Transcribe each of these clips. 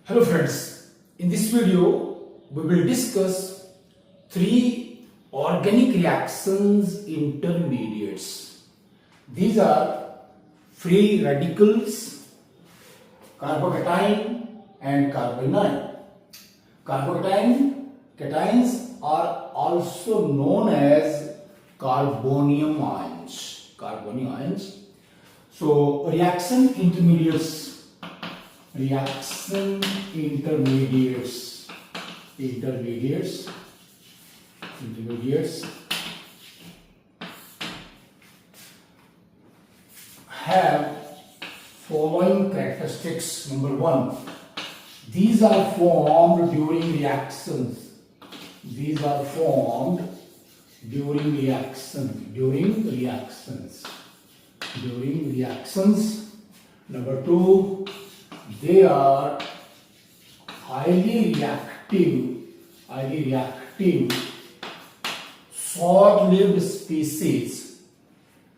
Hello friends, in this video we will discuss three organic reactions intermediates. These are free radicals, carbocation and carbanion. Cations are also known as carbonium ions. So reaction intermediates have following characteristics. Number one, these are formed during reactions. During reactions. Number two, they are highly reactive, short-lived species.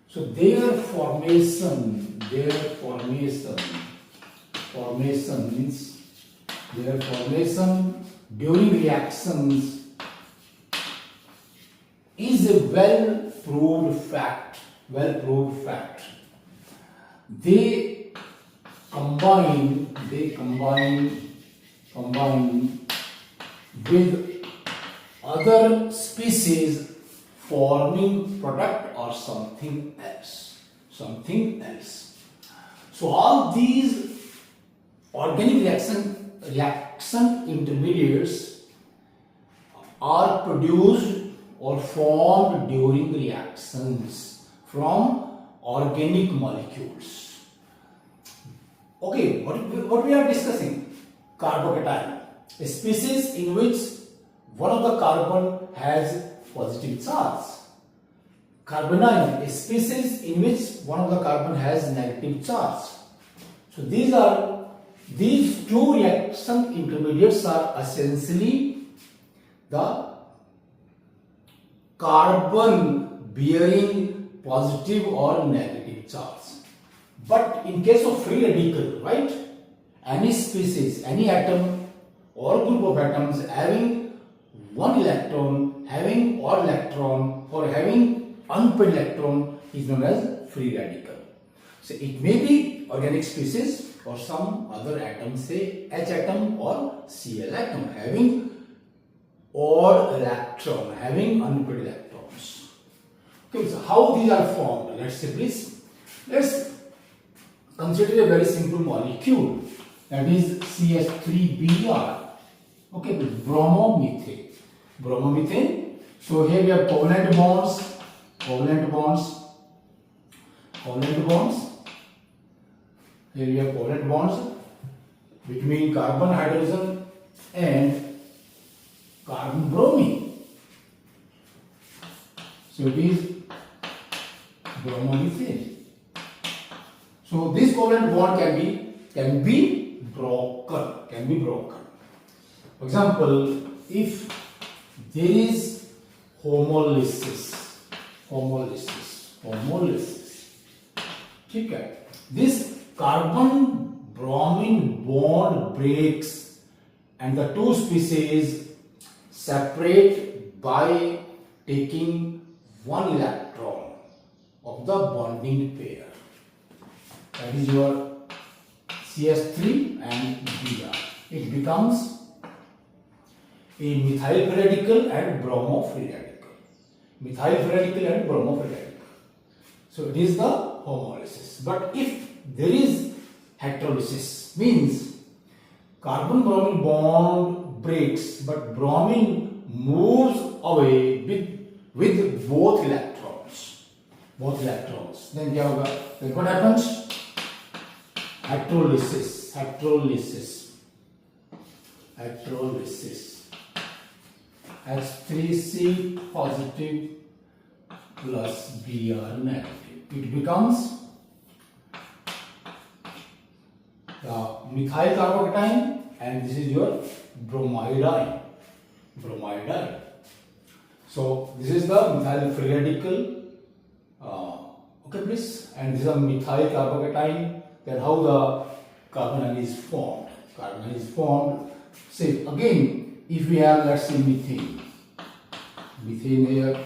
So their formation during reactions is a well-proved fact. They combine with other species forming product or something else. So all these organic reaction intermediates are produced or formed during reactions from organic molecules. Okay, what we are discussing? Carbocation, a species in which one of the carbon has positive charge. Carbanion, a species in which one of the carbon has negative charge. So these two reaction intermediates are essentially the carbon bearing positive or negative charge. But in case of free radical, right, any species, any atom or group of atoms having one electron, having odd electron or having unpaired electron is known as free radical. So it may be organic species or some other atom, say H atom or Cl atom, having odd electron, having unpaired electrons. Okay, so how these are formed? Let's see, please. Let's consider a very simple molecule, that is CH3Br. Okay, bromomethane. So here we have covalent bonds. Here we have covalent bonds between carbon hydrogen and carbon bromine. So it is bromomethane. So this covalent bond can be broken. For example, if there is homolysis. Okay. This carbon bromine bond breaks and the two species separate by taking one electron of the bonding pair. That is your CH3 and Br. It becomes a methyl free radical and bromo free radical. So it is the homolysis. But if there is heterolysis, means carbon bromine bond breaks but bromine moves away with both electrons. Then what happens? Heterolysis. H3C positive plus Br negative. It becomes the methyl carbocation and this is your bromide ion. So this is the methyl free radical. Okay, please. And this is a methyl carbocation. Then how the carbanion is formed. Carbanion is formed. Say again, if we have, let's say, methane here,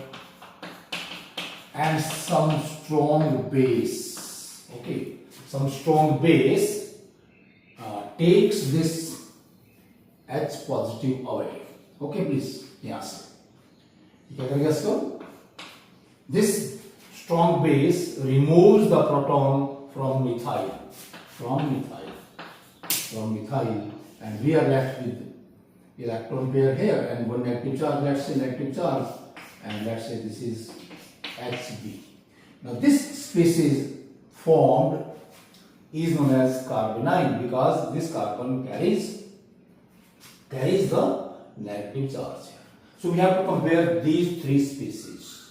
and some strong base, okay, some strong base takes this H positive away. Okay, please, yes. क्या करेगा इसको? This strong base removes the proton from methyl, and we are left with electron pair here and one negative charge, let's say negative charge, and let's say this is Hb. Now this species formed is known as carbanion because this carbon carries the negative charge here. So we have to compare these three species: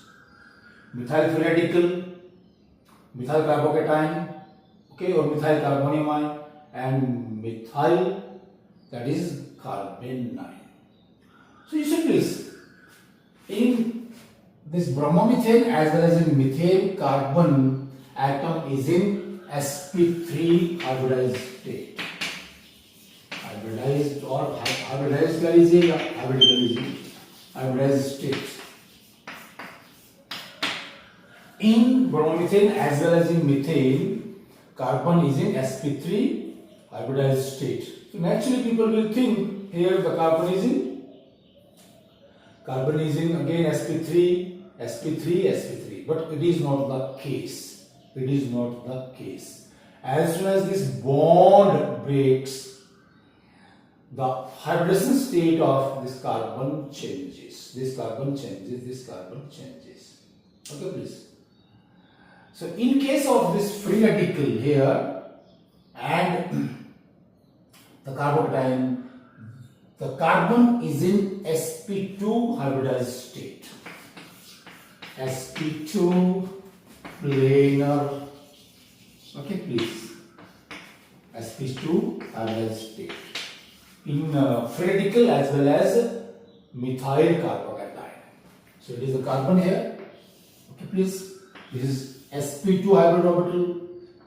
methyl free radical, methyl carbocation, okay, or methyl carbanion, and methyl, that is carbanion. So you see this, in this bromomethane as well as in methane, carbon atom is in sp3 hybridized state. Hybridized or hybridized state. In bromomethane as well as in methane, carbon is in sp3 hybridized state. So naturally people will think here the carbon is in again sp3, but it is not the case. As soon as this bond breaks, the hybridization state of this carbon changes. Okay, please. So in case of this free radical here and the carbocation, the carbon is in sp2 hybridized state. sp2 planar. Okay, please. sp2 hybridized state. In free radical as well as methyl carbocation. So it is the carbon here. Okay, please. This is sp2 hybrid orbital.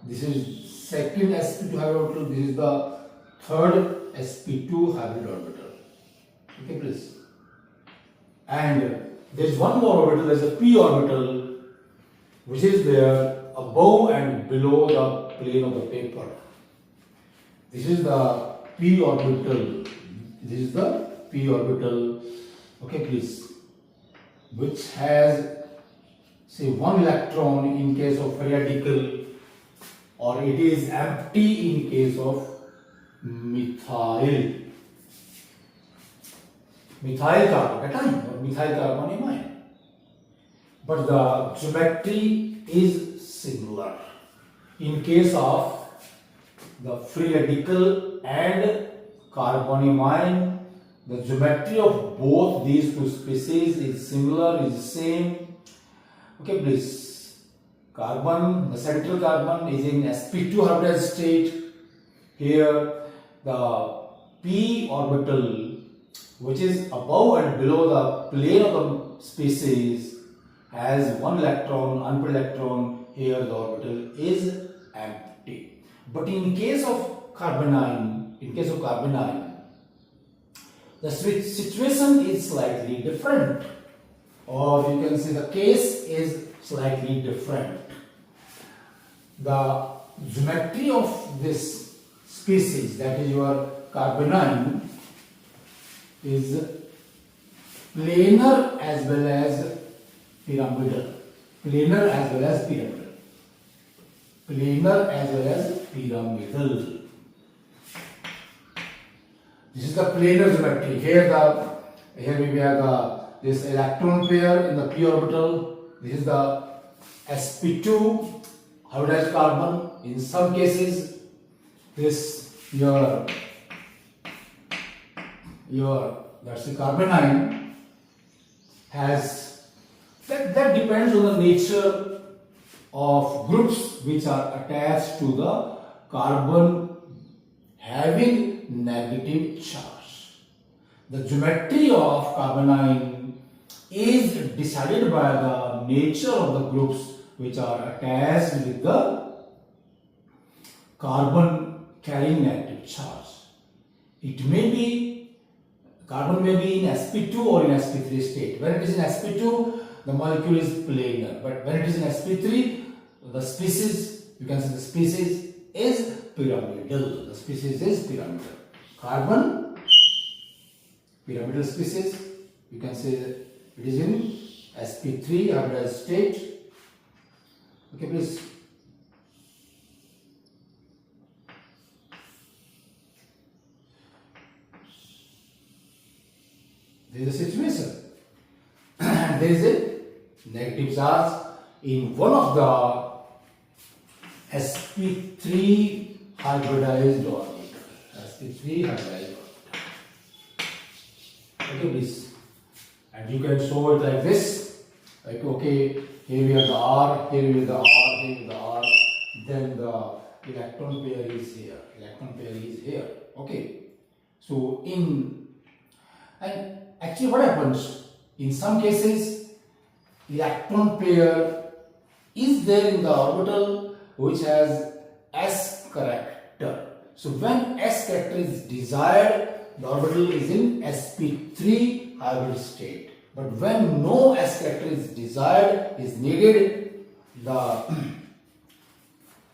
This is second sp2 hybrid orbital. This is the third sp2 hybrid orbital. Okay, please. And there is one more orbital. There is a p orbital, which is there above and below the plane of the paper. This is the p orbital. Okay, please, which has, say, one electron in case of free radical, or it is empty in case of methyl carbocation or methyl carbanion. But the geometry is similar. In case of the free radical and carbanion, the geometry of both these two species is similar, is the same. Okay, please. Carbon, the central carbon is in sp2 hybridized state. Here, the p orbital, which is above and below the plane of the species, has one electron, unpaired electron. Here, the orbital is empty. But in case of carbanion, the situation is slightly different, or you can say the case is slightly different. The geometry of this species, that is your carbanion, is planar as well as pyramidal. This is the planar geometry. Here we have this electron pair in the p orbital. This is the sp2 hybridized carbon. In some cases, this your that's the carbanion has that depends on the nature of groups which are attached to the carbon having negative charge. The geometry of carbanion is decided by the nature of the groups which are attached with the carbon carrying negative charge. it may be, carbon may be in sp2 or in sp3 state. When it is in sp2, the molecule is planar, but when it is in sp3, the species, you can say the species is pyramidal. The species is pyramidal. Carbon, pyramidal species, you can say that it is in sp3 hybridized state. Okay, please. There is a situation and there is a negative charge in one of the sp3 hybridized orbital. sp3 hybridized orbital. Okay, please. And you can show it like this. Like, okay, here we have the R, here we have the R, here we have the R. Then the electron pair is here. Electron pair is here. Okay. So and actually what happens? In some cases, electron pair is there in the orbital which has S character. So when S character is desired, the orbital is in sp3 hybrid state. But when no S character is desired, is needed,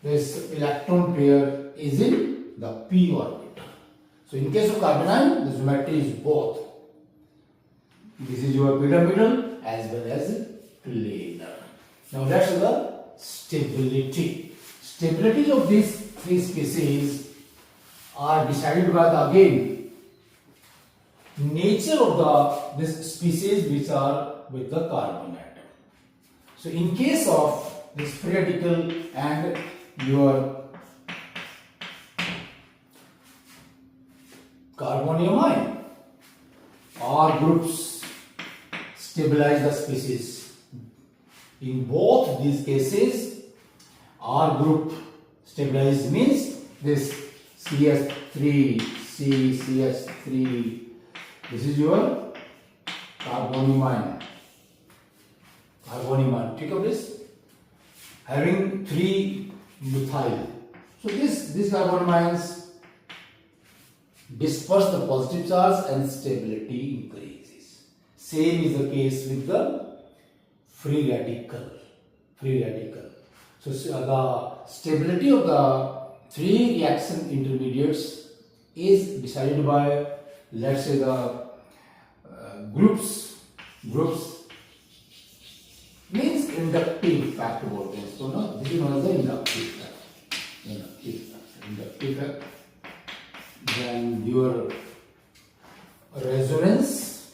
this electron pair is in the p orbital. So in case of carbanion, the geometry is both. This is your pyramidal as well as planar. Now that's the stability. Stability of these three species are decided by the again nature of this species which are with the carbon atom. So in case of this free radical and your carbonium ion, R groups stabilize the species. In both these cases, R group stabilize means this CS3, CCS3. This is your carbonium ion. Carbonium ion. Take up this. Having 3 methyl. So these carbonium ions disperse the positive charge and stability increases. Same is the case with the free radical. Free radical. So the stability of the 3 reaction intermediates is decided by, let's say, the groups means inductive factor about this. So no, this is known as the inductive factor. Inductive factor. Then your resonance,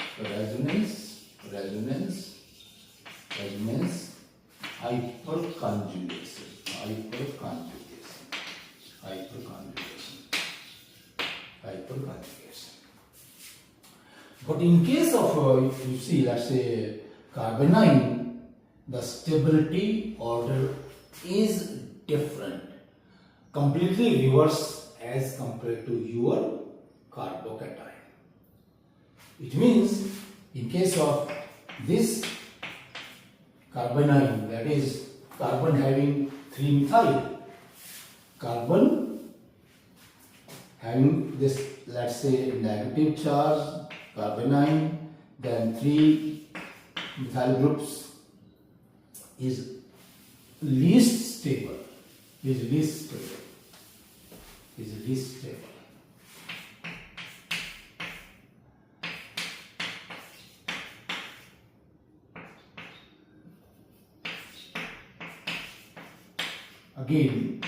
hyperconjugation. But in case of, you see, let's say carbanion, the stability order is different, completely reverse as compared to your carbocation. It means in case of this carbanion, that is carbon having 3 methyl, carbon having this, let's say, negative charge, carbanion, then 3 methyl groups is least stable. Again,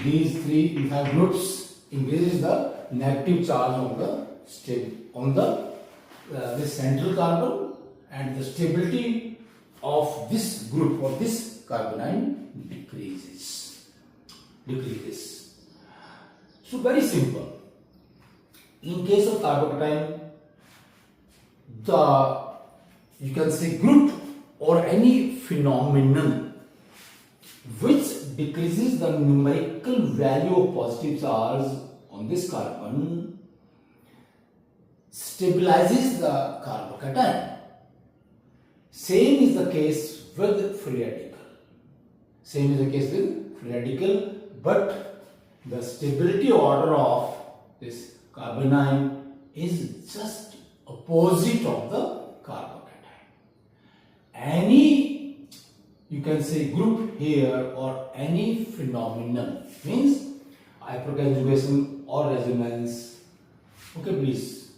these 3 methyl groups increases the negative charge on the this central carbon, and the stability of this group or this carbanion decreases. So very simple. In case of carbocation, you can say group or any phenomenon which decreases the numerical value of positive charge on this carbon stabilizes the carbocation. Same is the case with free radical. But the stability order of carbanion is just opposite of the carbocation. Any, you can say, group here or any phenomenon means hyperconjugation or resonance, okay please,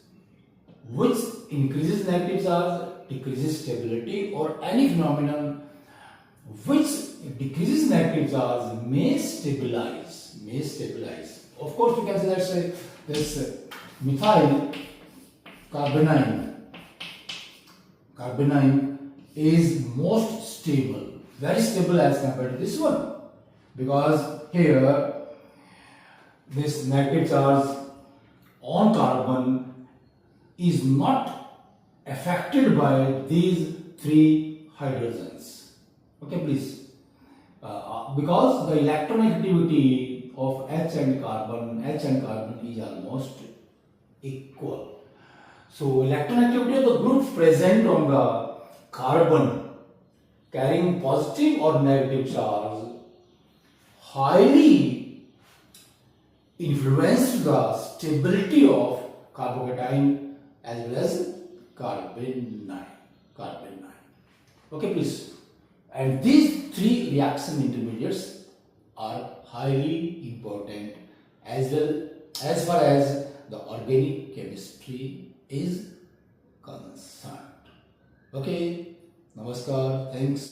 which increases negative charge, decreases stability, or any phenomenon which decreases negative charge may stabilize. Of course, you can say, let's say this methyl carbanion is most stable, very stable as compared to this one, because here this negative charge on carbon is not affected by these three hydrogens. Okay, please. Because the electronegativity of H and carbon is almost equal. So electronegativity of the groups present on the carbon carrying positive or negative charge highly influence the stability of carbocation as well as carbanion. Okay, please. And these three reaction intermediates are highly important as far as the organic chemistry is concerned. Okay, namaskar, thanks.